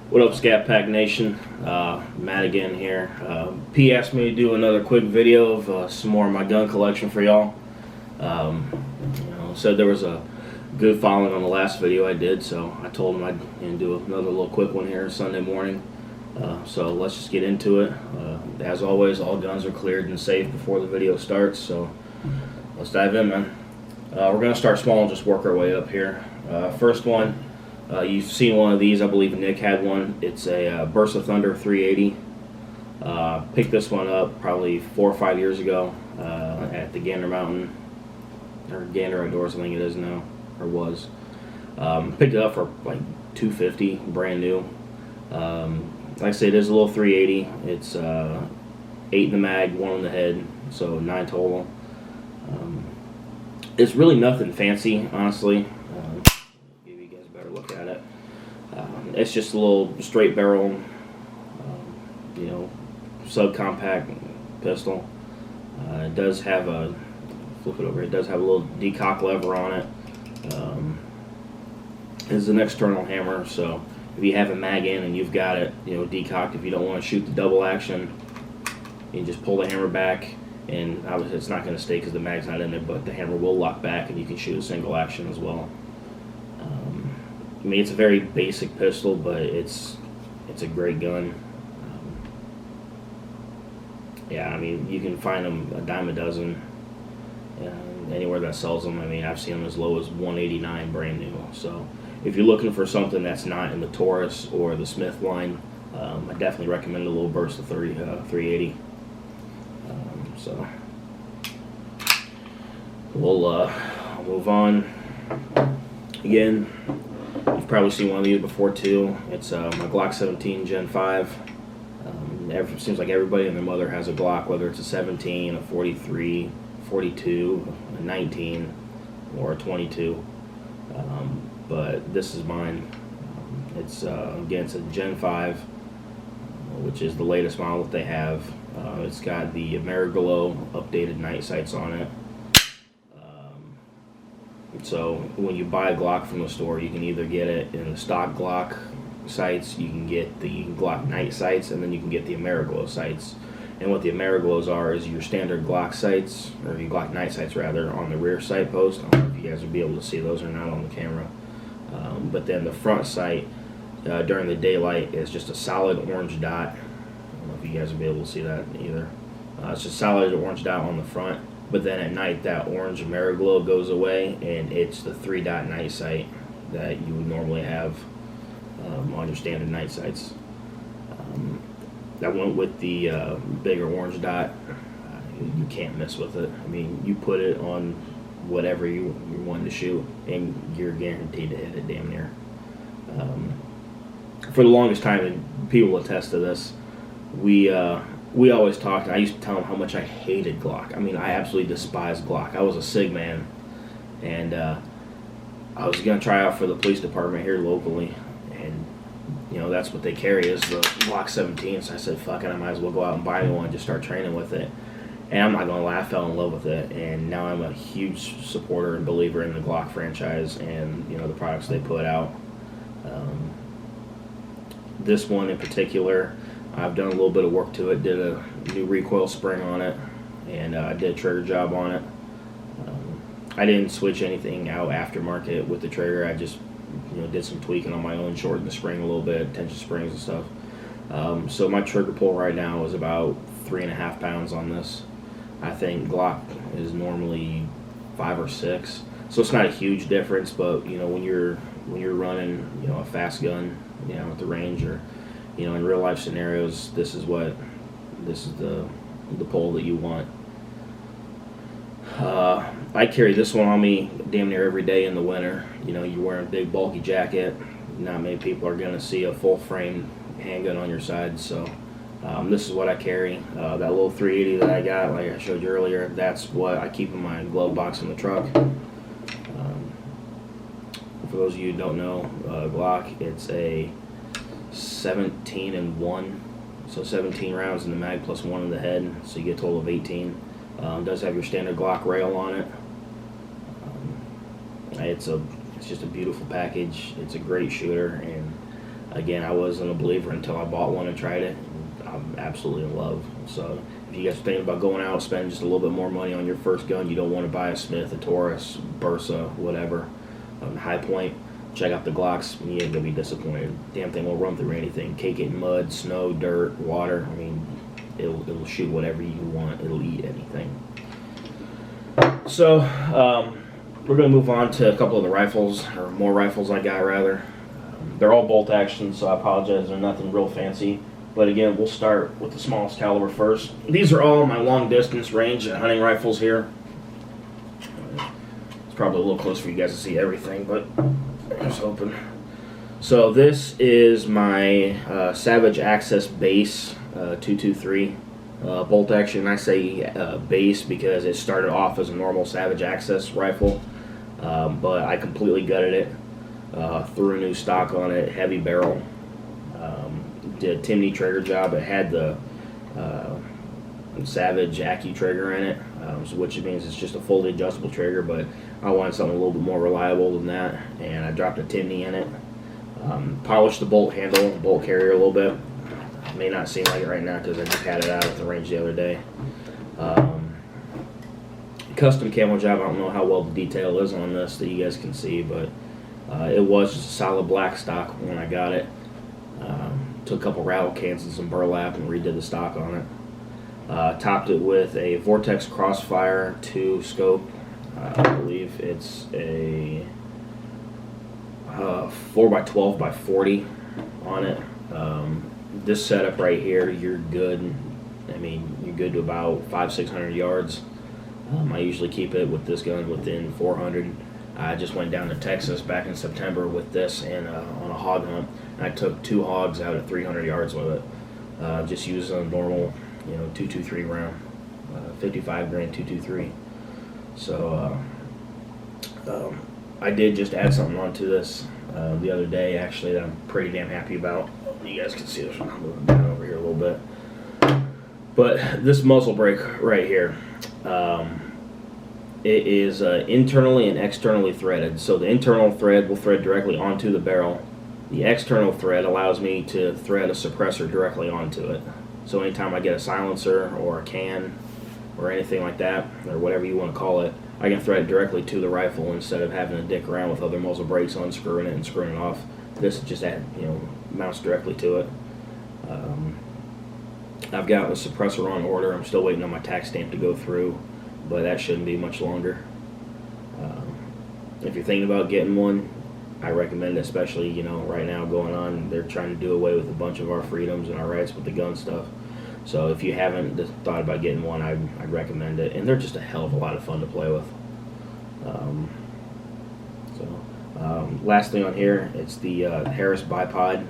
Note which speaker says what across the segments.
Speaker 1: What up, Scat Pack Nation? Matt again here. P asked me to do another quick video of some more of my gun collection for y'all. Said there was a good following on the last video I did, so I told him I'd do another little quick one here Sunday morning. So let's just get into it. As always, all guns are cleared and safe before the video starts, so let's dive in, man. We're going to start small and just work our way up here. First one. You've seen one of these, I believe Nick had one. It's a Burst of Thunder 380. Picked this one up probably 4 or 5 years ago at the Gander Mountain, or Gander Outdoors, I think it is now, or was. Picked it up for like $250, brand new. Like I said, it is a little 380. It's 8 in the mag, 1 in the head, so 9 total. It's really nothing fancy, honestly. Look at it. It's just a little straight barrel, subcompact pistol. It does have a, flip it over, it does have a little decock lever on it. It's an external hammer, so if you have a mag in and you've got it, decocked, if you don't want to shoot the double action, you can just pull the hammer back, and obviously it's not going to stay because the mag's not in there, but the hammer will lock back and you can shoot a single action as well. I mean, it's a very basic pistol, but it's a great gun. Yeah, I mean, you can find them a dime a dozen anywhere that sells them. I mean, I've seen them as low as $189 brand new. So if you're looking for something that's not in the Taurus or the Smith line, I definitely recommend a little Burst of 380. So we'll move on. Again, you've probably seen one of these before too. It's my Glock 17 Gen 5. It seems like everybody and their mother has a Glock, whether it's a 17, a 43, 42, a 19, or a 22. But this is mine. It's again, it's a Gen 5, which is the latest model that they have. It's got the Ameriglow updated night sights on it. So when you buy a Glock from the store, you can either get it in the stock Glock sights, you can get the Glock night sights, and then you can get the Ameriglow sights. And what the Ameriglows are is your standard Glock sights, or your Glock night sights rather, on the rear sight post. I don't know if you guys will be able to see those or not on the camera. But then the front sight during the daylight is just a solid orange dot. I don't know if you guys will be able to see that either. It's just a solid orange dot on the front. But then at night, that orange Ameriglow goes away, and it's the 3-dot night sight that you would normally have on your standard night sights. That went with the bigger orange dot. You can't mess with it. I mean, you put it on whatever you want to shoot, and you're guaranteed to hit it damn near. For the longest time, and people attest to this, we always talked, and I used to tell them how much I hated Glock. I mean, I absolutely despised Glock. I was a SIG man, and I was going to try out for the police department here locally, and, that's what they carry is the Glock 17, so I said, fuck it, I might as well go out and buy me one and just start training with it. And I'm not going to lie, I fell in love with it, and now I'm a huge supporter and believer in the Glock franchise and, the products they put out. This one in particular, I've done a little bit of work to it, did a new recoil spring on it, and I did a trigger job on it. I didn't switch anything out aftermarket with the trigger. I just did some tweaking on my own, shortened the spring a little bit, tension springs and stuff. So my trigger pull right now is about 3.5 pounds on this. I think Glock is normally 5 or 6, so it's not a huge difference. But when you're running a fast gun at the range, or in real life scenarios, this is the pull that you want. I carry this one on me damn near every day in the winter. You're wearing a big bulky jacket. Not many people are going to see a full frame handgun on your side, so this is what I carry. That little 380 that I got, like I showed you earlier, that's what I keep in my glove box in the truck. For those of you who don't know, Glock, it's a 17-1, so 17 rounds in the mag plus 1 in the head, so you get a total of 18. Does have your standard Glock rail on it. It's just a beautiful package. It's a great shooter, and Again, I wasn't a believer until I bought one and tried it. I'm absolutely in love. So if you guys are thinking about going out, spending just a little bit more money on your first gun, you don't want to buy a Smith, a Taurus, Bursa, whatever, High Point, check out the Glocks. You ain't gonna be disappointed. Damn thing will run through anything. Cake it in mud, snow, dirt, water. I mean, it'll shoot whatever you want. It'll eat anything. So we're gonna move on to a couple of the rifles, or more rifles I got rather. They're all bolt action, so I apologize. They're nothing real fancy. But again, we'll start with the smallest caliber first. These are all my long distance range hunting rifles here. It's probably a little close for you guys to see everything, but I was hoping. So this is my Savage Access Base 223 bolt action. I say base because it started off as a normal Savage Access rifle, but I completely gutted it, threw a new stock on it, heavy barrel. Did a Timney trigger job. It had the Savage Accu trigger in it, which means it's just a fully adjustable trigger, but I wanted something a little bit more reliable than that, and I dropped a Timney in it. Polished the bolt handle, bolt carrier a little bit. It may not seem like it right now because I just had it out at the range the other day. Custom camo job. I don't know how well the detail is on this that you guys can see, but it was just a solid black stock when I got it. Took a couple rattle cans and some burlap and redid the stock on it. Topped it with a Vortex Crossfire 2 scope. I believe it's a 4x12x40 on it. This setup right here, you're good. I mean, you're good to about 500-600 yards. I usually keep it with this gun within 400. I just went down to Texas back in September with this and on a hog hunt. I took 2 hogs out at 300 yards with it. Just used a normal, 223 round, 55 grain 223. So I did just add something onto this the other day, actually, that I'm pretty damn happy about. You guys can see this one. I'm moving down over here a little bit. But this muzzle brake right here, it is internally and externally threaded. So the internal thread will thread directly onto the barrel. The external thread allows me to thread a suppressor directly onto it. So anytime I get a silencer or a can or anything like that, or whatever you want to call it, I can thread it directly to the rifle instead of having to dick around with other muzzle brakes, unscrewing it and screwing it off. This just mounts directly to it. I've got a suppressor on order. I'm still waiting on my tax stamp to go through, but that shouldn't be much longer. If you're thinking about getting one, I recommend it, especially right now going on. They're trying to do away with a bunch of our freedoms and our rights with the gun stuff. So if you haven't thought about getting one, I'd recommend it. And they're just a hell of a lot of fun to play with. Last thing on here, it's the Harris bipod.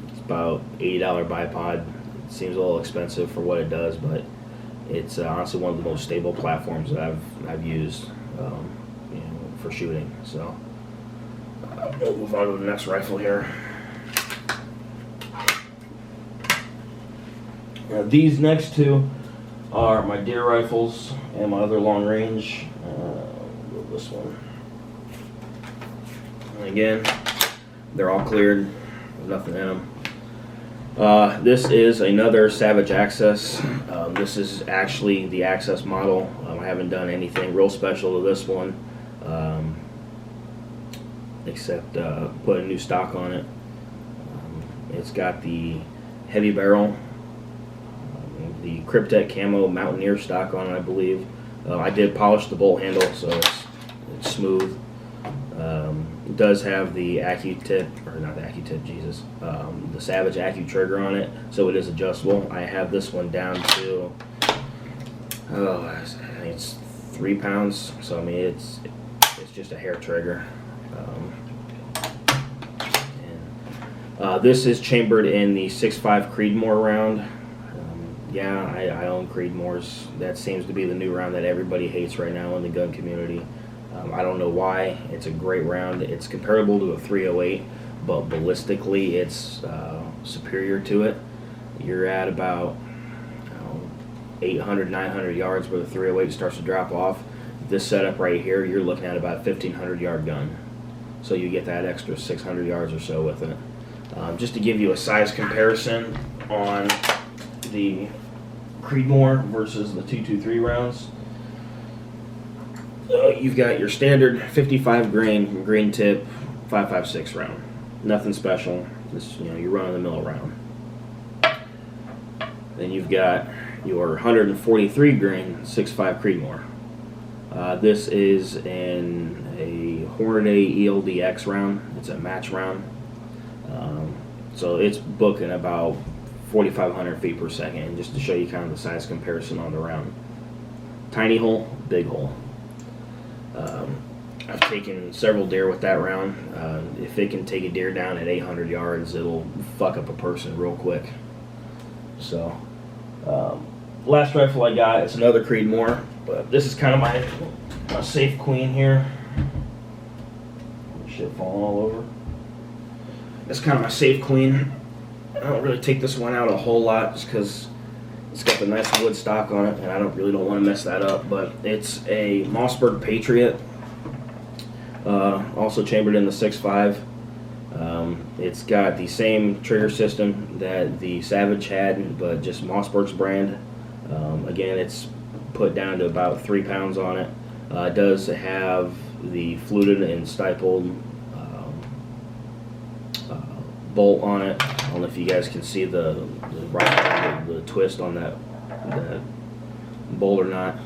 Speaker 1: It's about $80 bipod. It seems a little expensive for what it does, but it's honestly one of the most stable platforms that I've used for shooting. So we'll move on to the next rifle here. These next two are my deer rifles and my other long range. This one. And again, they're all cleared. There's nothing in them. This is another Savage Access. This is actually the Access model. I haven't done anything real special to this one, except put a new stock on it. It's got the heavy barrel, the Kryptek camo Mountaineer stock on it, I believe. I did polish the bolt handle, so it's smooth. It does have the the Savage Accu trigger on it, so it is adjustable. I have this one down to, I think it's 3 pounds, so I mean it's just a hair trigger. This is chambered in the 6.5 Creedmoor round. I own Creedmoors. That seems to be the new round that everybody hates right now in the gun community. I don't know why. It's a great round. It's comparable to a 308, but ballistically it's superior to it. You're at about 800, 900 yards where the 308 starts to drop off. This setup right here, you're looking at about a 1,500 yard gun. so you get that extra 600 yards or so with it. Just to give you a size comparison on the Creedmoor versus the 223 rounds. You've got your standard 55 grain green tip 5.56 round. Nothing special. Just, your run-of-the-mill round. Then you've got your 143 grain 6.5 Creedmoor. This is a Hornady ELDX round. It's a match round. So it's booking about 4,500 feet per second, just to show you kind of the size comparison on the round. Tiny hole, big hole. I've taken several deer with that round. If it can take a deer down at 800 yards, it'll fuck up a person real quick. So, last rifle I got is another Creedmoor, but this is kind of my safe queen here. Shit falling all over. It's kind of my safe queen. I don't really take this one out a whole lot just because it's got the nice wood stock on it, and I don't want to mess that up. But it's a Mossberg Patriot, also chambered in the 6.5. It's got the same trigger system that the Savage had, but just Mossberg's brand. Again, it's put down to about 3 pounds on it. It does have the fluted and stippled bolt on it. I don't know if you guys can see the twist on that bolt or not.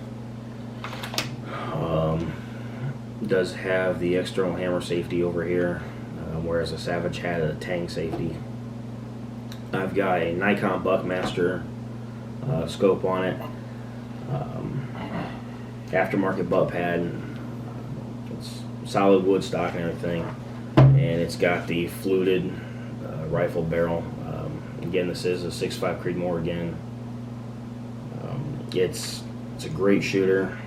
Speaker 1: Does have the external hammer safety over here, whereas the Savage had a tang safety. I've got a Nikon Buckmaster scope on it, aftermarket butt pad. It's solid wood stock and everything, and it's got the fluted rifle barrel. Again, this is a 6.5 Creedmoor again. It's a great shooter.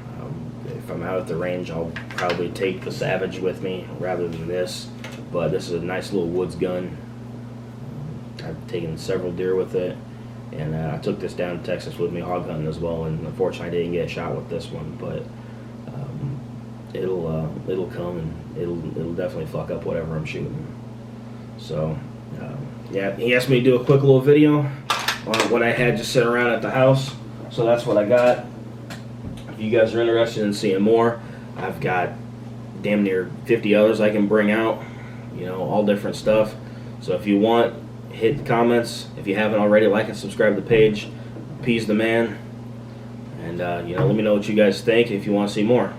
Speaker 1: If I'm out at the range, I'll probably take the Savage with me rather than this, but this is a nice little woods gun. I've taken several deer with it, and I took this down to Texas with me hog hunting as well, and unfortunately I didn't get a shot with this one, but it'll come, and it'll definitely fuck up whatever I'm shooting. So yeah, he asked me to do a quick little video on what I had just sitting around at the house, so that's what I got. If you guys are interested in seeing more, I've got damn near 50 others I can bring out, all different stuff. So if you want, hit the comments. If you haven't already, like and subscribe to the page. P's the man. And let me know what you guys think if you want to see more.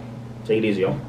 Speaker 1: Take it easy, y'all.